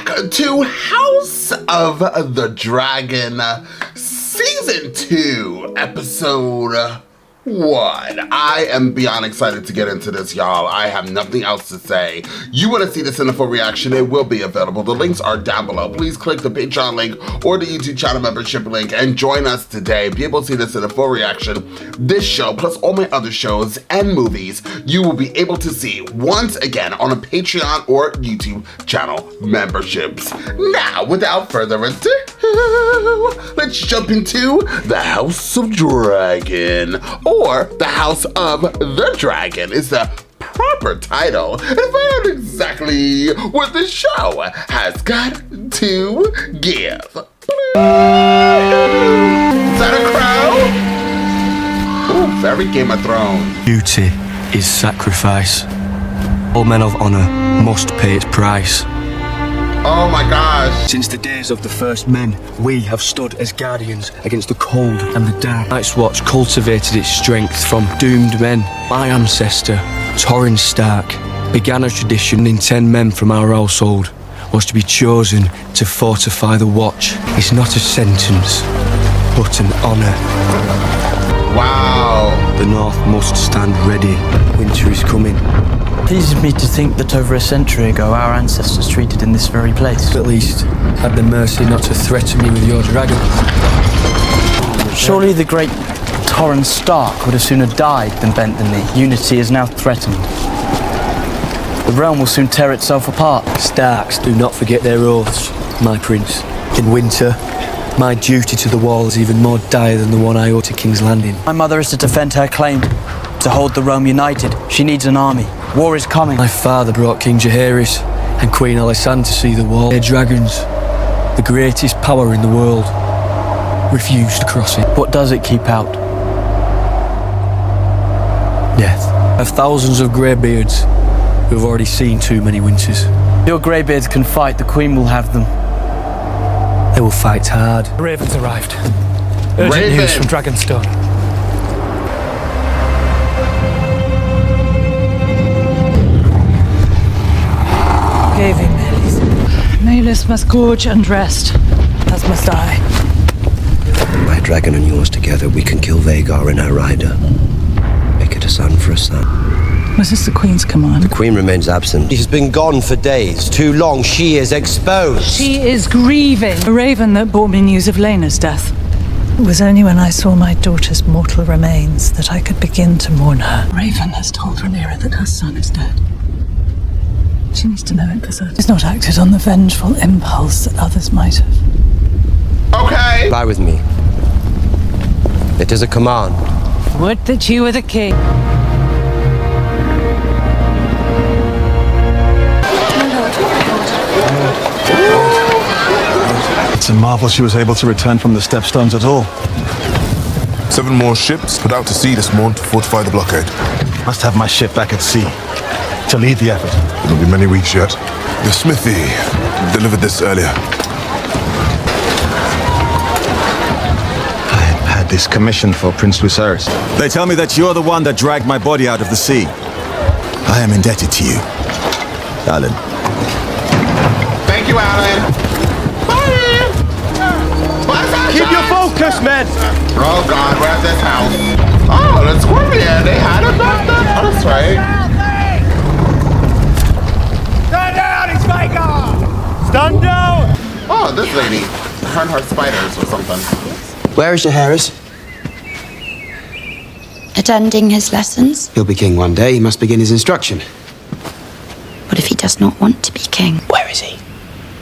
back to House of the Dragon, Season 2, Episode 1. I am beyond excited to get into this, y'all. I have nothing else to say. You want to see this in a full reaction, it will be available. The links are down below. Please click the Patreon link or the YouTube channel membership link and join us today. Be able to see this in a full reaction. This show, plus all my other shows and movies, you will be able to see once again on a Patreon or YouTube channel memberships. Now, without further ado, let's jump into the House of Dragon, or the House of the Dragon is the proper title, and find out exactly what the show has got to give. Is that a crow? Ooh, very Game of Thrones. Duty is sacrifice. All men of honor must pay its price. Oh my gosh. Since the days of the first men, we have stood as guardians against the cold and the dark. Night's Watch cultivated its strength from doomed men. My ancestor, Torrhen Stark, began a tradition in 10 men from our household was to be chosen to fortify the Watch. It's not a sentence, but an honor. Wow. The North must stand ready. Winter is coming. Pleases me to think that over a century ago our ancestors treated in this very place. At least, had the mercy not to threaten me with your dragon. Surely the great Torrhen Stark would have sooner died than bent the knee. Unity is now threatened. The realm will soon tear itself apart. Starks do not forget their oaths, my prince. In winter, my duty to the wall is even more dire than the one I owe to King's Landing. My mother is to defend her claim, to hold the realm united. She needs an army. War is coming. My father brought King Jaehaerys and Queen Alicent to see the wall. Their dragons, the greatest power in the world, refused to cross it. What does it keep out? Death. I have thousands of greybeards who have already seen too many winters. Your greybeards can fight. The Queen will have them. They will fight hard. The Ravens arrived. Urgent news from Dragonstone. Gavin Melis. Melis must gorge and rest, as must I. My dragon and yours together, we can kill Vhagar and her rider. Make it a son for a son. Was this the Queen's command? The Queen remains absent. She's been gone for days. Too long. She is exposed. She is grieving. The raven that brought me news of Rhaenyra's death. It was only when I saw my daughter's mortal remains that I could begin to mourn her. Raven has told Rhaenyra that her son is dead. She needs to know it for certain. She's not acted on the vengeful impulse that others might have. Okay. Fly with me. It is a command. Would that you were the king. It's a marvel she was able to return from the Stepstones at all. 7 more ships put out to sea this morning to fortify the blockade. Must have my ship back at sea to lead the effort. It'll be many weeks yet. The smithy delivered this earlier. I had this commission for Prince Lucerys. They tell me that you're the one that dragged my body out of the sea. I am indebted to you, Alan. Thank you, Alan. Keep your focus, men! Oh God, where's this house? Oh, the Scorpion, they had it back then? Oh, that's right. Stand down, it's Vhagar! Stand down! Oh, this lady. Her and her spiders or something. Where is Jaehaerys? Attending his lessons. He'll be king one day. He must begin his instruction. What if he does not want to be king? Where is he?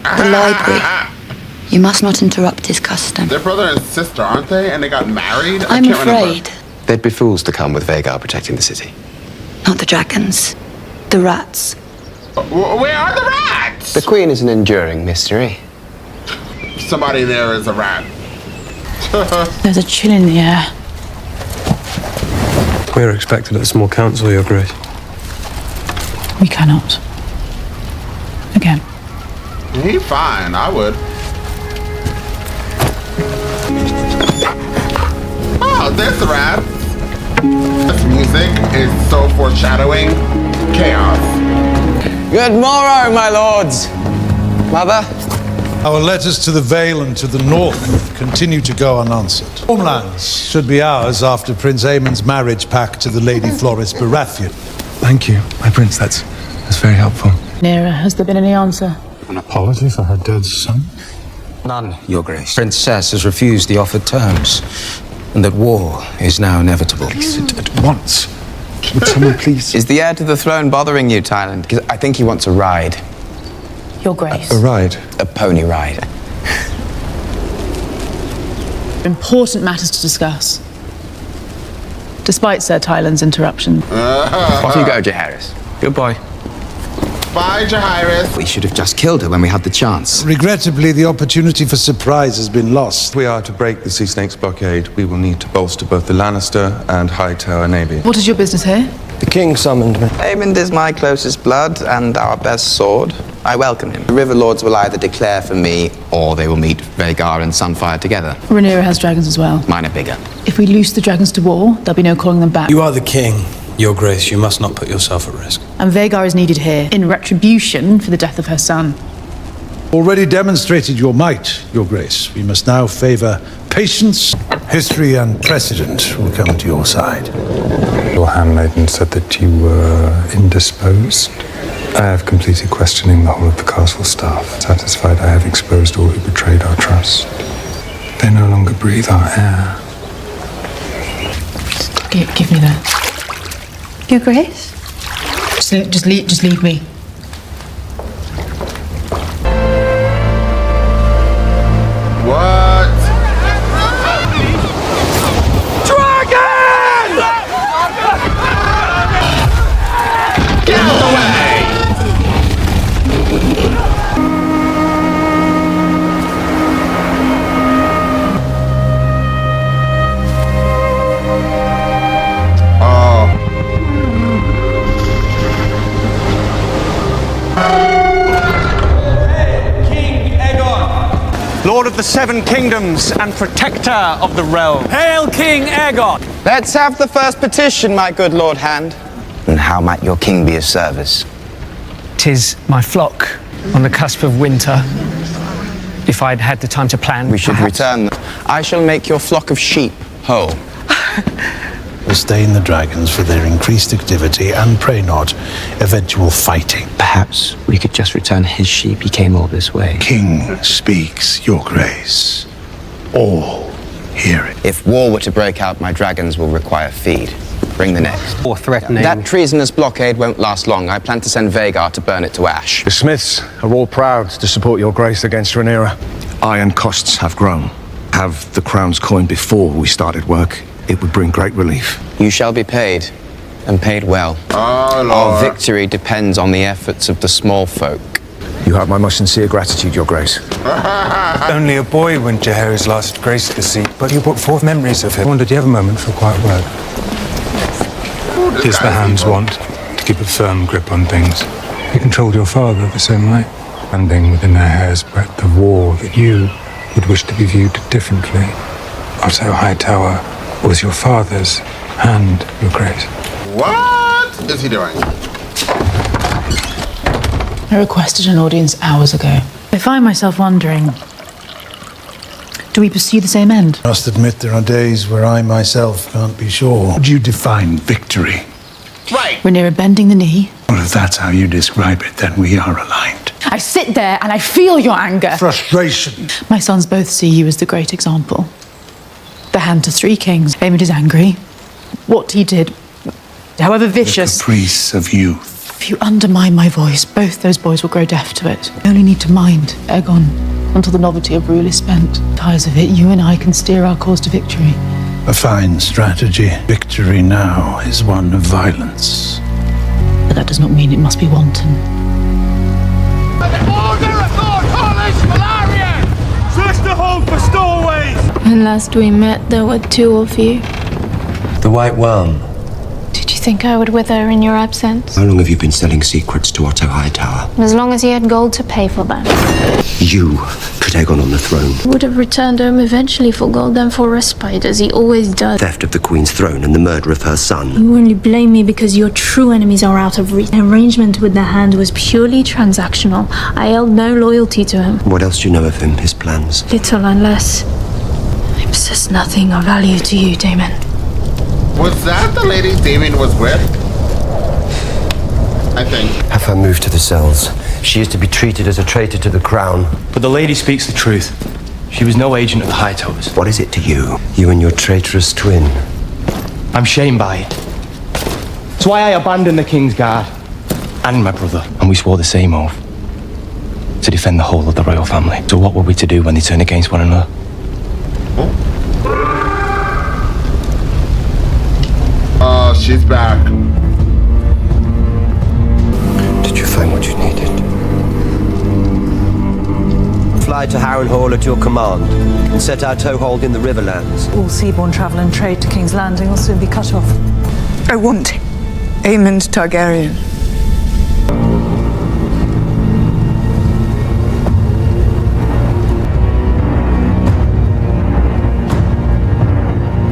The library. You must not interrupt his custom. They're brother and sister, aren't they? And they got married? I'm afraid. They'd be fools to come with Vhagar protecting the city. Not the dragons. The rats. Where are the rats? The Queen is an enduring mystery. Somebody there is a rat. There's a chill in the air. We are expected at the small council, Your Grace. We cannot. Again. He fine, I would. Oh, there's the rats. This music is so foreshadowing chaos. Good morrow, my lords. Mother? Our letters to the Vale and to the north continue to go unanswered. Homelands should be ours after Prince Aemon's marriage pact to the Lady Floris Baratheon. Thank you, my prince. That's very helpful. Rhaenyra, has there been any answer? An apology for her dead son? None, Your Grace. Princess has refused the offered terms, and that war is now inevitable. Alicent, at once. Would someone please... Is the heir to the throne bothering you, Tyland? Because I think he wants a ride. Your Grace. A ride? A pony ride. Important matters to discuss. Despite Sir Tyland's interruption. Off you go, Jaehaerys. Goodbye. Bye, Jaehaerys. We should have just killed her when we had the chance. Regrettably, the opportunity for surprise has been lost. If we are to break the Sea Snake's blockade, we will need to bolster both the Lannister and Hightower navy. What is your business here? The king summoned me. Aemond is my closest blood and our best sword. I welcome him. The River Lords will either declare for me, or they will meet Vhagar and Sunfire together. Rhaenyra has dragons as well. Mine are bigger. If we loose the dragons to war, there'll be no calling them back. You are the king, Your Grace. You must not put yourself at risk. And Vhagar is needed here, in retribution for the death of her son. Already demonstrated your might, Your Grace. We must now favor patience. History and precedent will come to your side. Your handmaiden said that you were indisposed. I have completed questioning the whole of the castle staff. Satisfied I have exposed all who betrayed our trust. They no longer breathe our air. Give me that. Your Grace? Just leave me. What? Dragon! Get out of the way! King Aegon, Lord of the Seven Kingdoms and protector of the realm. Hail King Aegon! Let's have the first petition, my good Lord Hand. And how might your king be of service? 'Tis my flock on the cusp of winter. If I'd had the time to plan, we should return them. I shall make your flock of sheep whole. Disdain the dragons for their increased activity and pray not eventual fighting. Perhaps we could just return his sheep. He came all this way. King speaks, Your Grace. All hear it. If war were to break out, my dragons will require feed. Bring the next. Or threatening. That treasonous blockade won't last long. I plan to send Vhagar to burn it to ash. The Smiths are all proud to support your grace against Rhaenyra. Iron costs have grown. Have the crown's coin before we started work. It would bring great relief. You shall be paid, and paid well. Oh, Lord. Our victory depends on the efforts of the small folk. You have my most sincere gratitude, Your Grace. Only a boy when Jaehaerys last graced the seat, but you brought forth memories of him. I wondered, do you have a moment for a quiet word? Tis the hand's want to keep a firm grip on things. You controlled your father the same way, standing within a hair's breadth of war that you would wish to be viewed differently. Otto Hightower was your father's hand, Your Grace. What is he doing? I requested an audience hours ago. I find myself wondering, do we pursue the same end? I must admit there are days where I myself can't be sure. How do you define victory? Right. Rhaenyra bending the knee. Well, if that's how you describe it, then we are aligned. I sit there and I feel your anger. Frustration. My sons both see you as the great example. The hand to three kings. Aemond is angry. What he did, however vicious. The caprice of youth. If you undermine my voice, both those boys will grow deaf to it. We only need to mind Aegon until the novelty of rule is spent. Tires of it, you and I can steer our cause to victory. A fine strategy. Victory now is one of violence. But that does not mean it must be wanton. Order at Lord Hollis Valarian! Search the hold for stowaways! When last we met, there were two of you. The White Worm. Did you think I would wither in your absence? How long have you been selling secrets to Otto Hightower? As long as he had gold to pay for them. You could Aegon on the throne. He would have returned home eventually for gold and for respite, as he always does. Theft of the Queen's throne and the murder of her son. You only blame me because your true enemies are out of reach. The arrangement with the Hand was purely transactional. I held no loyalty to him. What else do you know of him, his plans? Little unless I possess nothing of value to you, Damon. Was that the lady Damon was with? I think. Have her moved to the cells. She is to be treated as a traitor to the crown. But the lady speaks the truth. She was no agent of the Hightowers. What is it to you? You and your traitorous twin. I'm shamed by it. It's why I abandoned the King's Guard and my brother. And we swore the same oath to defend the whole of the royal family. So what were we to do when they turned against one another? Oh, she's back. Did you find what you needed? Fly to Harrenhal at your command and set our toehold in the Riverlands. All seaborne travel and trade to King's Landing will soon be cut off. I want Aemond Targaryen.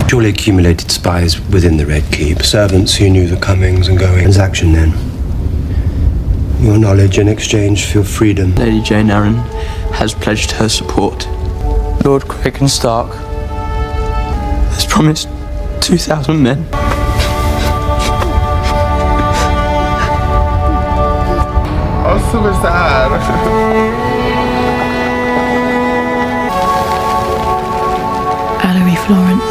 Surely accumulated spies within the Red Keep, servants who knew the comings and goings. Transaction then. Your knowledge in exchange for your freedom. Lady Jane Arryn has pledged her support. Lord Cragen Stark has promised 2,000 men. Oh, super sad. Valerie Florence.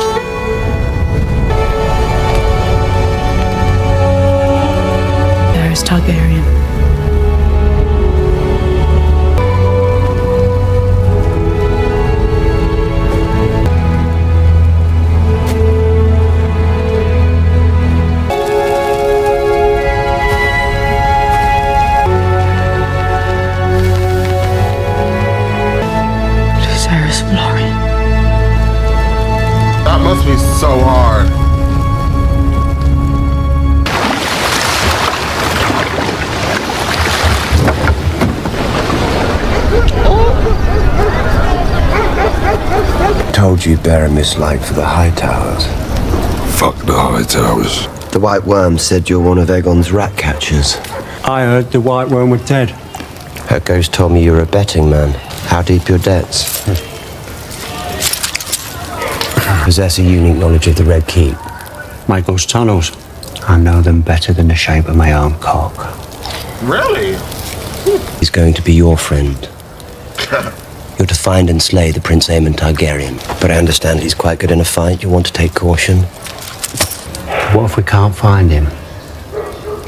Varys Targaryen. That must be so hard. Told you bear a mislike for the Hightowers. Fuck the Hightowers. The White Worm said you're one of Aegon's rat catchers. I heard the White Worm was dead. Her ghost told me you're a betting man. How deep your debts? Possess a unique knowledge of the Red Keep. Michael's tunnels. I know them better than the shape of my arm cock. Really? He's going to be your friend. You're to find and slay the Prince Aemond Targaryen. But I understand he's quite good in a fight. You want to take caution. What if we can't find him?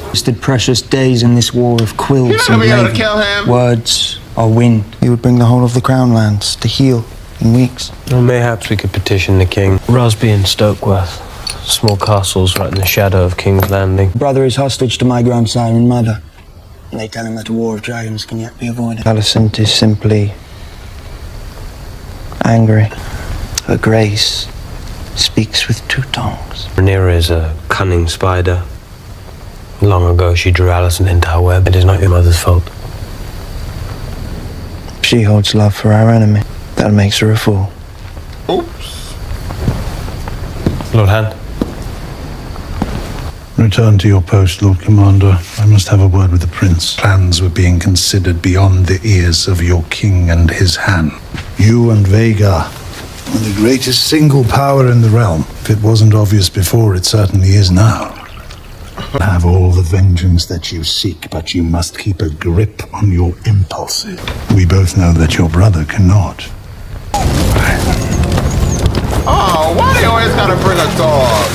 Wasted precious days in this war of quilts and raven. Words or wind. He would bring the whole of the Crown lands to heel in weeks. Well, mayhaps we could petition the king. Rosby and Stokeworth. Small castles right in the shadow of King's Landing. Brother is hostage to my grandsire and mother. And they tell him that a war of dragons can yet be avoided. Alicent is simply angry. Her grace speaks with two tongues. Rhaenyra is a cunning spider. Long ago she drew Alicent into her web. It is not your mother's fault. She holds love for our enemy. That makes her a fool. Oops. Lord Hand. Return to your post, Lord Commander. I must have a word with the Prince. Plans were being considered beyond the ears of your king and his hand. You and Vhagar are the greatest single power in the realm. If it wasn't obvious before, it certainly is now. Have all the vengeance that you seek, but you must keep a grip on your impulses. We both know that your brother cannot. Oh, why do you always gotta bring a dog?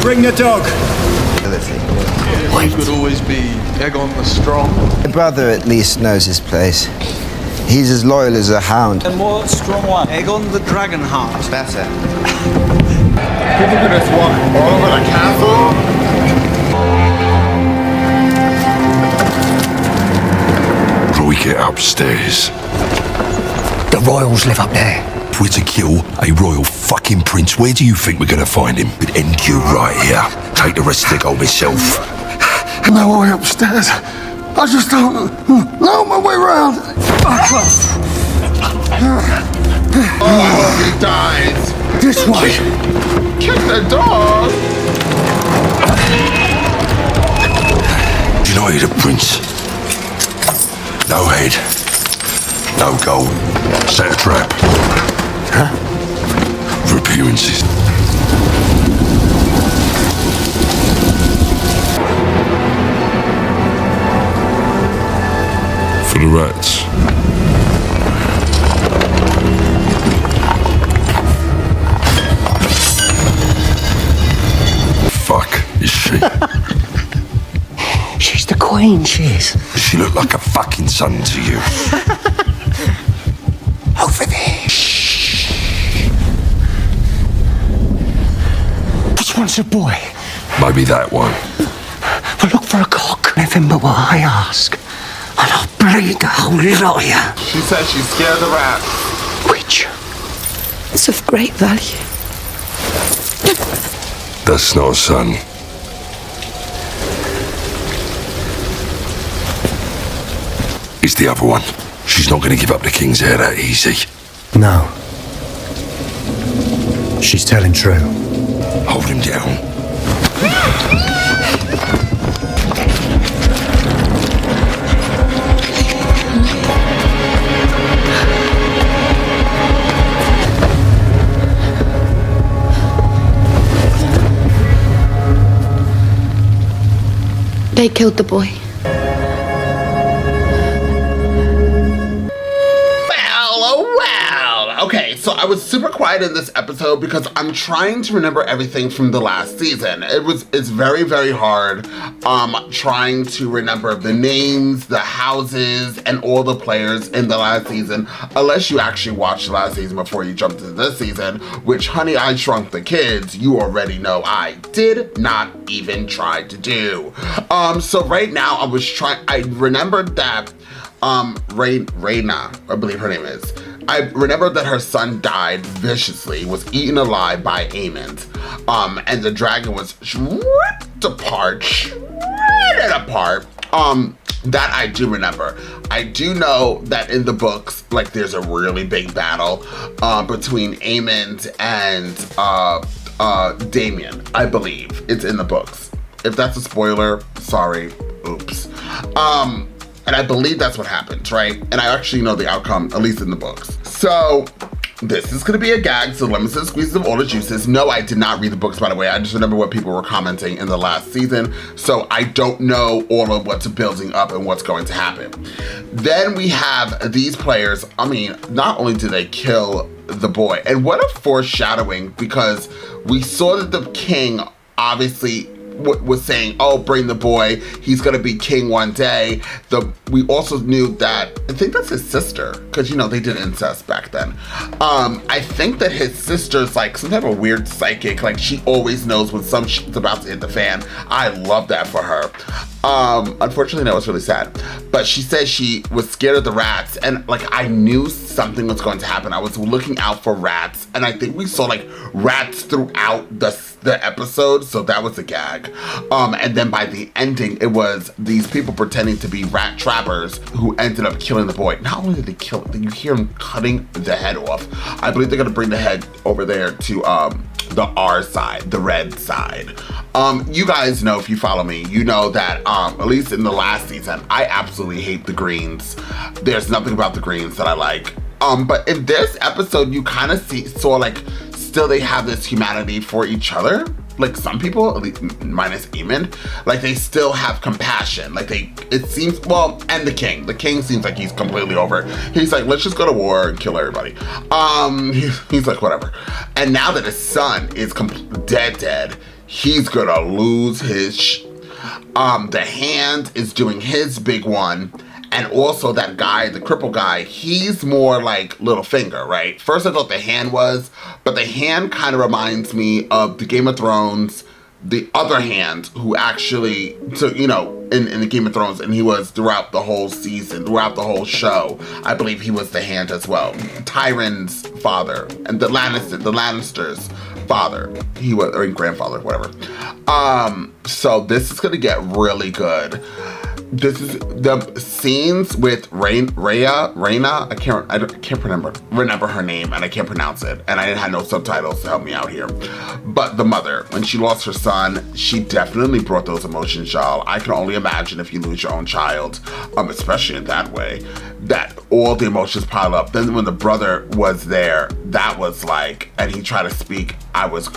Bring the dog. He could always be Aegon the Strong. My brother at least knows his place. He's as loyal as a hound. The more strong one, Aegon the Dragonheart. Better. People could just walk all over the castle? How do we get upstairs? The royals live up there. If we're to kill a royal fucking prince, where do you think we're gonna find him? We'd end you right here. Take the rest of the gold myself. No way upstairs. I just don't know my way around. Oh, he dies. This way. Kick the dog. Do you know you're the prince? No head. No gold. Set a trap. Huh? For appearances. For the rats. Fuck is she? She's the queen, she is. Does she look like a fucking son to you? Over there. Which one's a boy? Maybe that one. Well, look for a cock. Nothing but what I ask. And I'll bleed the whole lot of you. She said she's scared of the rats. Which is of great value. That's not a son. It's the other one. She's not going to give up the king's heir that easy. No. She's telling true. Hold him down. They killed the boy. Okay, so I was super quiet in this episode because I'm trying to remember everything from the last season. It's very, very hard trying to remember the names, the houses, and all the players in the last season, unless you actually watched the last season before you jumped into this season, which, Honey, I Shrunk the Kids, you already know I did not even try to do. So right now I remembered that Rhaenyra, I believe her name is, I remember that her son died viciously, was eaten alive by Aemond, and the dragon was ripped apart, shredded apart. That I do remember. I do know that in the books, like, there's a really big battle between Aemond and Damien, I believe. It's in the books. If that's a spoiler, sorry, oops. And I believe that's what happens, right? And I actually know the outcome, at least in the books. So this is gonna be a gag, so lemons and squeezes of all the juices. No, I did not read the books, by the way. I just remember what people were commenting in the last season. So I don't know all of what's building up and what's going to happen. Then we have these players. I mean, not only did they kill the boy, and what a foreshadowing, because we saw that the king obviously was saying, oh, bring the boy, he's gonna be king one day. We also knew that, I think that's his sister, because you know, they did incest back then. I think that his sister's like some type of weird psychic, like she always knows when some shit's about to hit the fan. I love that for her. Unfortunately, that was really sad. But she said she was scared of the rats, and like I knew something was going to happen. I was looking out for rats, and I think we saw like rats throughout the episode, so that was a gag. And then by the ending, it was these people pretending to be rat trappers who ended up killing the boy. Not only did they kill it, you hear him cutting the head off. I believe they're gonna bring the head over there to the R side, the red side. You guys know, if you follow me, you know that at least in the last season, I absolutely hate the greens. There's nothing about the greens that I like. But in this episode, you kind of saw like still they have this humanity for each other. Like some people, at least minus Aemond, like they still have compassion. Like it seems, well, and the king seems like he's completely over. He's like, let's just go to war and kill everybody. He's like, whatever. And now that his son is dead, he's gonna lose his, the Hand is doing his big one. And also that guy, the cripple guy, he's more like Littlefinger, right? First I thought the Hand was, but the Hand kind of reminds me of the Game of Thrones, the other Hand, who actually, so you know, in the Game of Thrones, and he was throughout the whole season, throughout the whole show. I believe he was the Hand as well. Tyrion's father, and the Lannisters. father. He was, or grandfather, whatever. So this is gonna get really good. This is the scenes with Rhaenyra. I can't remember her name, and I can't pronounce it, and I didn't have no subtitles to help me out here. But the mother, when she lost her son, she definitely brought those emotions, y'all. I can only imagine if you lose your own child, especially in that way, that all the emotions pile up. Then when the brother was there, that was like, and he tried to speak, I was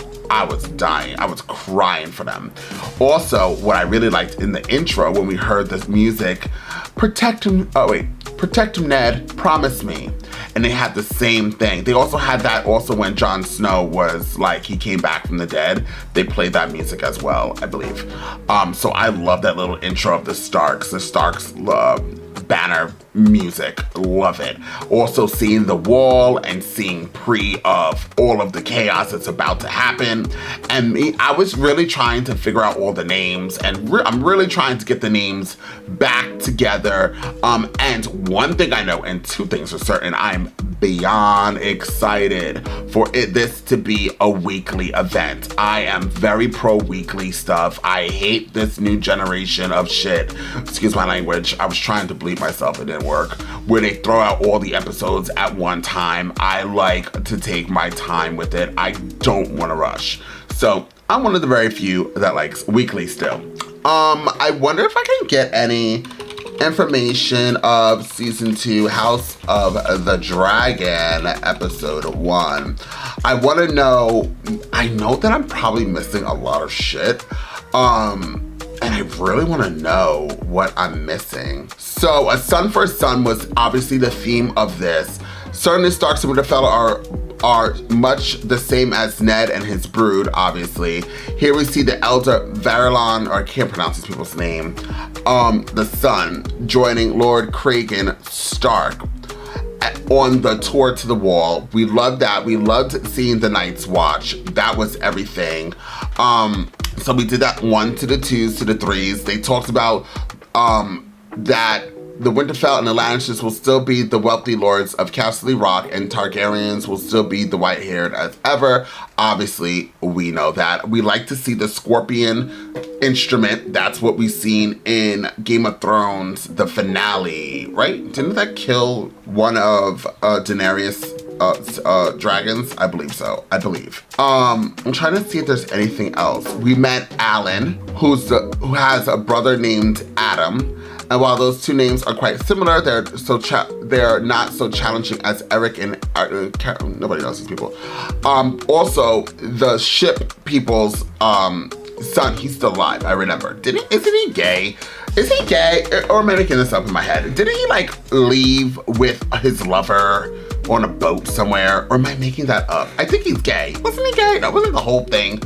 dying. I was crying for them. Also, what I really liked in the intro when we heard this music, protect him, Ned, promise me. And they had the same thing. They also had that also when Jon Snow was like, he came back from the dead. They played that music as well, I believe. So I love that little intro of the Starks banner music, love it. Also seeing the wall and seeing pre of all of the chaos that's about to happen. And I was really trying to figure out all the names, and I'm really trying to get the names back together. And one thing I know, and two things are certain, I'm beyond excited for this to be a weekly event. I am very pro weekly stuff. I hate this new generation of shit. Excuse my language. I was trying to bleep myself, it didn't work. Where they throw out all the episodes at one time. I like to take my time with it. I don't want to rush. So I'm one of the very few that likes weekly still. I wonder if I can get any information of season 2 House of the Dragon episode 1. I want to know, I know that I'm probably missing a lot of shit, and I really want to know what I'm missing. So a son for a son was obviously the theme of this. Certainly Starks and Winterfell are much the same as Ned and his brood, obviously. Here we see the elder Varylon, or I can't pronounce these people's name, the son, joining Lord Cragen Stark on the tour to the wall. We loved that. We loved seeing the Night's Watch. That was everything. So we did that 1 to the 2s to the 3s. They talked about that the Winterfell and the Lannisters will still be the wealthy lords of Casterly Rock, and Targaryens will still be the white-haired as ever. Obviously, we know that. We like to see the scorpion instrument. That's what we've seen in Game of Thrones, the finale, right? Didn't that kill one of Daenerys' dragons? I believe so. I'm trying to see if there's anything else. We met Alan, who has a brother named Adam. And while those two names are quite similar, they're not so challenging as Eric and nobody knows these people. Also, the ship people's son, he's still alive, I remember. Isn't he gay? Is he gay? Or am I making this up in my head? Didn't he like leave with his lover on a boat somewhere? Or am I making that up? I think he's gay. Wasn't he gay? That wasn't the whole thing.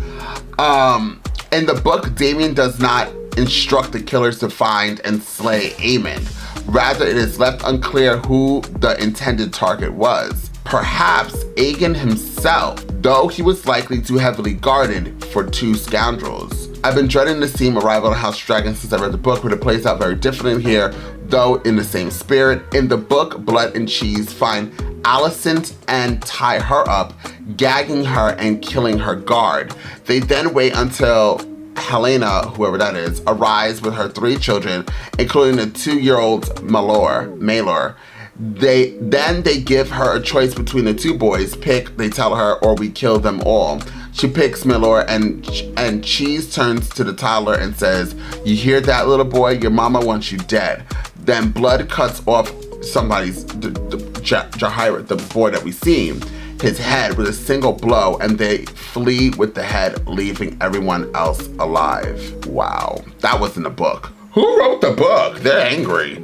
In the book, Damien does not instruct the killers to find and slay Aemond. Rather, it is left unclear who the intended target was. Perhaps Aegon himself, though he was likely too heavily guarded for two scoundrels. I've been dreading to see Arrival on House Dragon since I read the book, but it plays out very different here, though in the same spirit. In the book, Blood and Cheese find Alicent and tie her up, gagging her and killing her guard. They then wait until Helena, whoever that is, arrives with her 3 children, including the 2-year-old Maelor. They give her a choice between the 2 boys. Pick, they tell her, or we kill them all. She picks Maelor, and Cheese turns to the toddler and says, "You hear that, little boy? Your mama wants you dead." Then Blood cuts off somebody's, Jahaira, the boy that we seen, his head with a single blow, and they flee with the head, leaving everyone else alive. Wow, that was in the book. Who wrote the book? They're angry.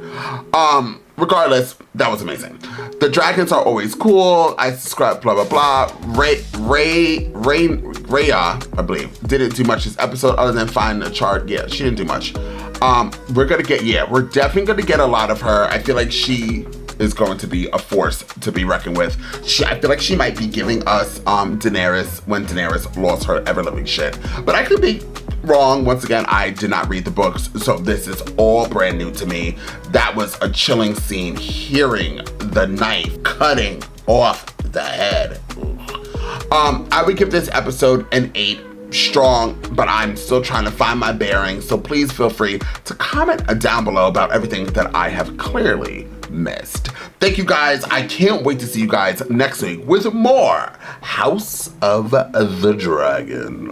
Regardless, that was amazing. The dragons are always cool. I subscribe, blah, blah, blah. Rhaenyra, I believe, didn't do much this episode other than find a chart. Yeah, she didn't do much. We're definitely gonna get a lot of her. I feel like she is going to be a force to be reckoned with. I feel like she might be giving us Daenerys when Daenerys lost her ever-living shit. But I could be wrong. Once again, I did not read the books, so this is all brand new to me. That was a chilling scene, hearing the knife cutting off the head. I would give this episode an 8. Strong, but I'm still trying to find my bearings, so please feel free to comment down below about everything that I have clearly missed. Thank you guys. I can't wait to see you guys next week with more House of the Dragon.